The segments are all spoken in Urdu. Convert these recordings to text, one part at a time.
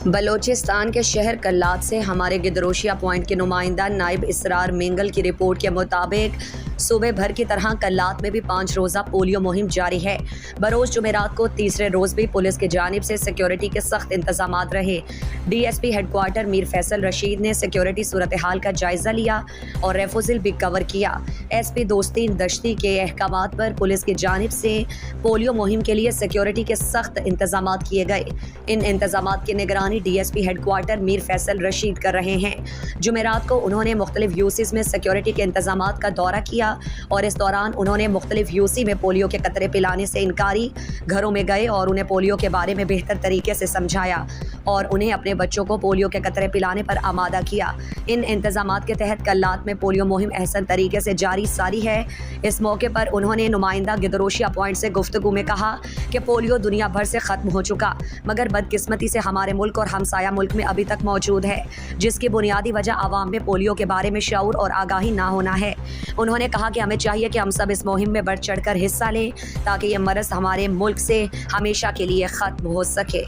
بلوچستان کے شہر کلات سے ہمارے گدروشیا پوائنٹ کے نمائندہ نائب اسرار مینگل کی رپورٹ کے مطابق صوبے بھر کی طرح کلات میں بھی 5 روزہ پولیو مہم جاری ہے۔ بروز جمعرات کو تیسرے روز بھی پولیس کی جانب سے سیکیورٹی کے سخت انتظامات رہے۔ D S P headquarter Mir Faisal Rashid نے سیکیورٹی صورتحال کا جائزہ لیا اور ریفوزل بھی کور کیا۔ ایس پی دوستین دشتی کے احکامات پر پولیس کی جانب سے پولیو مہم کے لیے سیکیورٹی کے سخت انتظامات کیے گئے۔ ان انتظامات کی نگرانی D S P headquarter Mir Faisal Rashid کر رہے ہیں۔ جمعرات کو انہوں نے مختلف یوسیز میں سیکیورٹی کے انتظامات کا دورہ کیا اور اس دوران انہوں نے مختلف یوسی میں پولیو کے قطرے پلانے سے انکاری گھروں میں گئے اور انہیں پولیو کے بارے میں بہتر طریقے سے سمجھایا اور انہیں اپنے بچوں کو پولیو کے قطرے پلانے پر آمادہ کیا۔ ان انتظامات کے تحت کلات میں پولیو مہم احسن طریقے سے جاری ساری ہے۔ اس موقع پر انہوں نے نمائندہ گدروشیا پوائنٹ سے گفتگو میں کہا کہ پولیو دنیا بھر سے ختم ہو چکا مگر بدقسمتی سے ہمارے ملک اور ہمسایہ ملک میں ابھی تک موجود ہے، جس کی بنیادی وجہ عوام میں پولیو کے بارے میں شعور اور آگاہی نہ ہونا ہے۔ انہوں نے کہا کہ ہمیں چاہیے کہ ہم سب اس مہم میں بڑھ چڑھ کر حصہ لیں تاکہ یہ مرض ہمارے ملک سے ہمیشہ کے لیے ختم ہو سکے۔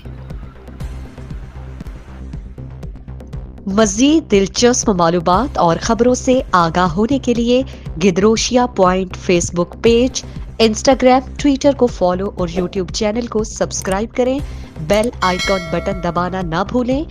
مزید دلچسپ معلومات اور خبروں سے آگاہ ہونے کے لیے Gedrosia point Facebook page, Instagram, Twitter کو فالو اور یوٹیوب چینل کو سبسکرائب کریں۔ بیل آئیکن بٹن دبانا نہ بھولیں۔